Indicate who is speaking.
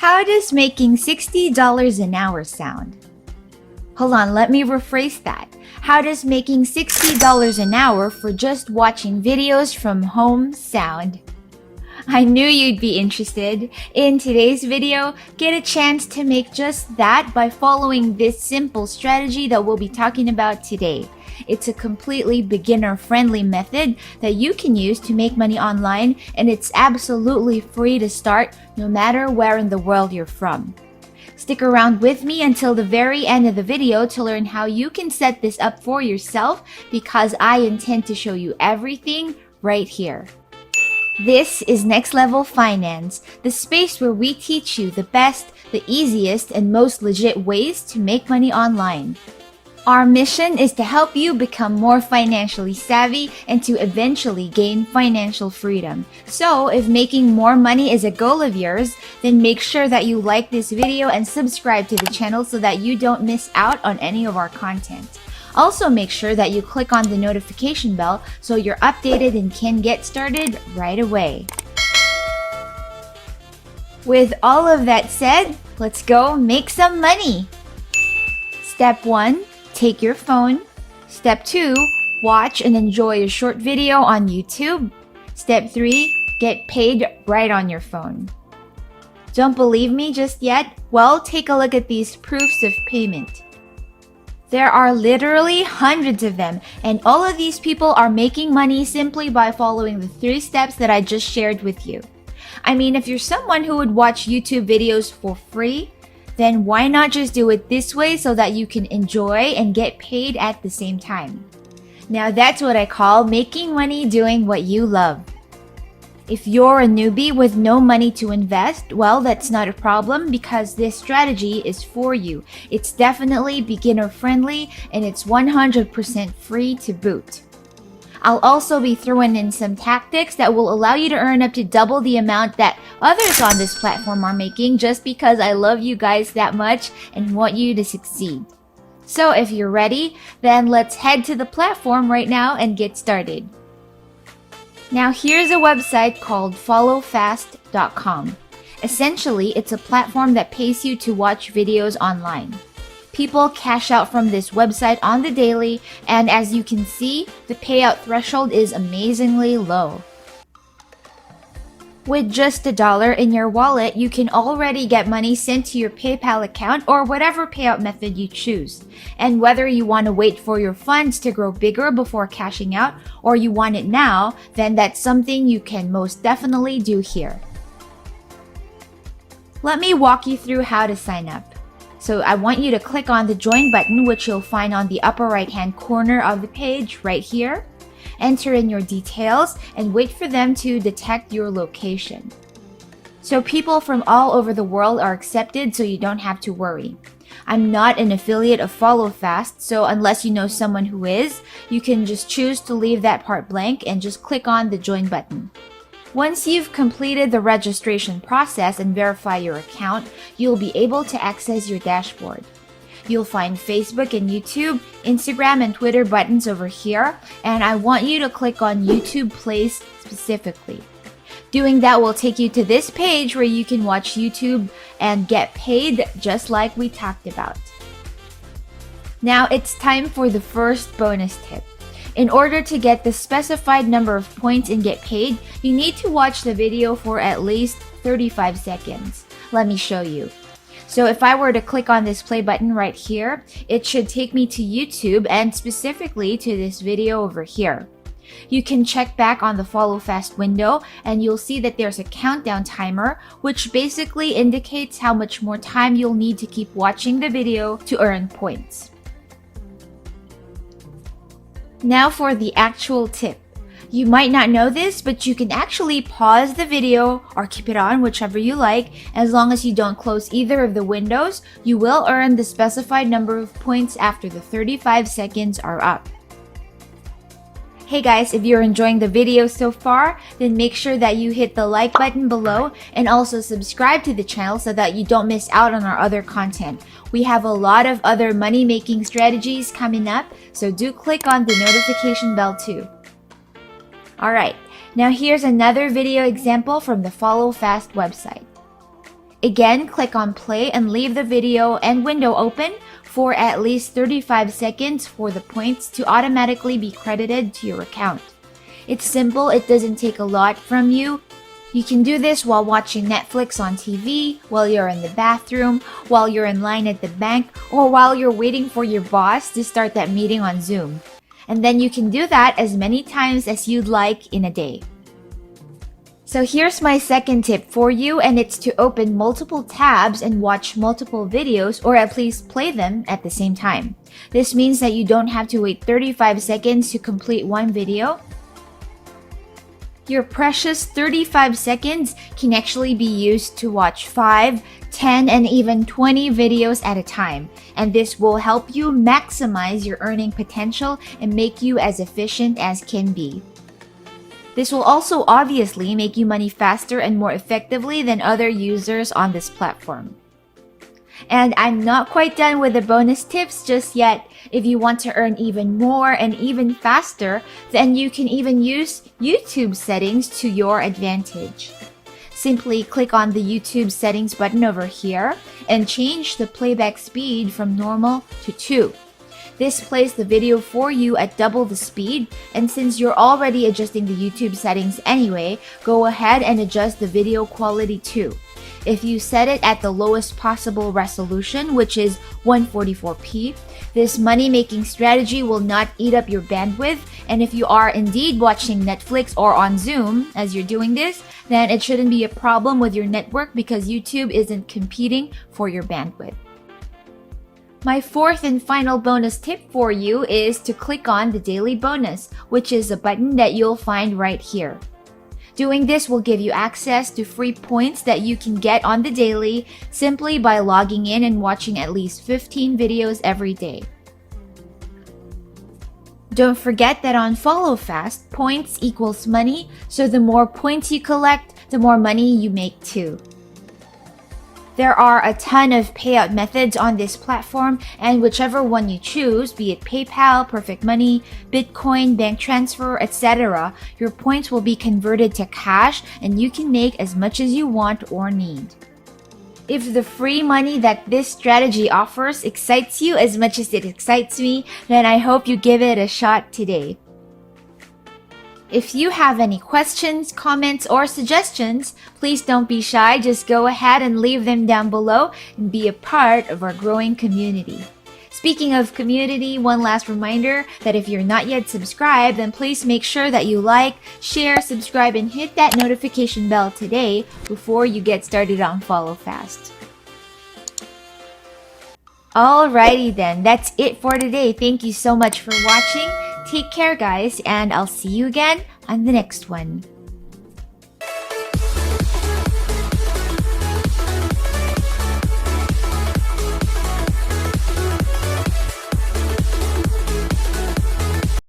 Speaker 1: How does making $60 an hour sound? Hold on, let me rephrase that. How does making $60 an hour for just watching videos from home sound? I knew you'd be interested. In today's video, get a chance to make just that by following this simple strategy that we'll be talking about today. It's a completely beginner-friendly method that you can use to make money online, and it's absolutely free to start no matter where in the world you're from. Stick around with me until the very end of the video to learn how you can set this up for yourself, because I intend to show you everything right here. This is Next Level Finance, the space where we teach you the best, the easiest, and most legit ways to make money online. Our mission is to help you become more financially savvy and to eventually gain financial freedom. So, if making more money is a goal of yours, then make sure that you like this video and subscribe to the channel so that you don't miss out on any of our content. Also, make sure that you click on the notification bell so you're updated and can get started right away. With all of that said, let's go make some money! Step 1. Take your phone. Step 2. Watch and enjoy a short video on YouTube. Step 3. Get paid right on your phone. Don't believe me just yet? Well, take a look at these proofs of payment. There are literally hundreds of them, and all of these people are making money simply by following the 3 steps that I just shared with you. I mean, if you're someone who would watch YouTube videos for free, then why not just do it this way so that you can enjoy and get paid at the same time? Now that's what I call making money doing what you love. If you're a newbie with no money to invest, well, that's not a problem because this strategy is for you. It's definitely beginner friendly and it's 100% free to boot. I'll also be throwing in some tactics that will allow you to earn up to double the amount that others on this platform are making just because I love you guys that much and want you to succeed. So if you're ready, then let's head to the platform right now and get started. Now here's a website called followfast.com. Essentially, it's a platform that pays you to watch videos online. People cash out from this website on the daily, and as you can see, the payout threshold is amazingly low. With just $1 in your wallet, you can already get money sent to your PayPal account or whatever payout method you choose. And whether you want to wait for your funds to grow bigger before cashing out or you want it now, then that's something you can most definitely do here. Let me walk you through how to sign up. So I want you to click on the join button, which you'll find on the upper right hand corner of the page right here. Enter in your details and wait for them to detect your location. So people from all over the world are accepted, so you don't have to worry. I'm not an affiliate of FollowFast, so unless you know someone who is, you can just choose to leave that part blank and just click on the join button. Once you've completed the registration process and verify your account, you'll be able to access your dashboard. You'll find Facebook and YouTube, Instagram and Twitter buttons over here, and I want you to click on YouTube Plays specifically. Doing that will take you to this page where you can watch YouTube and get paid just like we talked about. Now it's time for the first bonus tip. In order to get the specified number of points and get paid, you need to watch the video for at least 35 seconds. Let me show you. So if I were to click on this play button right here, it should take me to YouTube and specifically to this video over here. You can check back on the Follow Fast window and you'll see that there's a countdown timer, which basically indicates how much more time you'll need to keep watching the video to earn points. Now for the actual tip. You might not know this, but you can actually pause the video or keep it on, whichever you like. As long as you don't close either of the windows, you will earn the specified number of points after the 35 seconds are up. Hey guys, if you're enjoying the video so far, then make sure that you hit the like button below and also subscribe to the channel so that you don't miss out on our other content. We have a lot of other money-making strategies coming up, so do click on the notification bell too. Alright, now here's another video example from the Follow Fast website. Again, click on play and leave the video and window open for at least 35 seconds for the points to automatically be credited to your account. It's simple, it doesn't take a lot from you. You can do this while watching Netflix on TV, while you're in the bathroom, while you're in line at the bank, or while you're waiting for your boss to start that meeting on Zoom. And then you can do that as many times as you'd like in a day. So here's my second tip for you, and it's to open multiple tabs and watch multiple videos, or at least play them at the same time. This means that you don't have to wait 35 seconds to complete one video. Your precious 35 seconds can actually be used to watch 5, 10, and even 20 videos at a time. And this will help you maximize your earning potential and make you as efficient as can be. This will also obviously make you money faster and more effectively than other users on this platform. And I'm not quite done with the bonus tips just yet. If you want to earn even more and even faster, then you can even use YouTube settings to your advantage. Simply click on the YouTube settings button over here and change the playback speed from normal to 2. This plays the video for you at double the speed, and since you're already adjusting the YouTube settings anyway, go ahead and adjust the video quality too. If you set it at the lowest possible resolution, which is 144p, this money-making strategy will not eat up your bandwidth, and if you are indeed watching Netflix or on Zoom as you're doing this, then it shouldn't be a problem with your network because YouTube isn't competing for your bandwidth. My fourth and final bonus tip for you is to click on the daily bonus, which is a button that you'll find right here. Doing this will give you access to free points that you can get on the daily simply by logging in and watching at least 15 videos every day. Don't forget that on Follow Fast, points equals money, so the more points you collect, the more money you make too. There are a ton of payout methods on this platform, and whichever one you choose, be it PayPal, Perfect Money, Bitcoin, bank transfer, etc., your points will be converted to cash and you can make as much as you want or need. If the free money that this strategy offers excites you as much as it excites me, then I hope you give it a shot today. If you have any questions, comments, or suggestions, please don't be shy. Just go ahead and leave them down below and be a part of our growing community. Speaking of community, one last reminder that if you're not yet subscribed, then please make sure that you like, share, subscribe, and hit that notification bell today before you get started on Follow Fast. Alrighty then, that's it for today. Thank you so much for watching. Take care guys, and I'll see you again on the next one.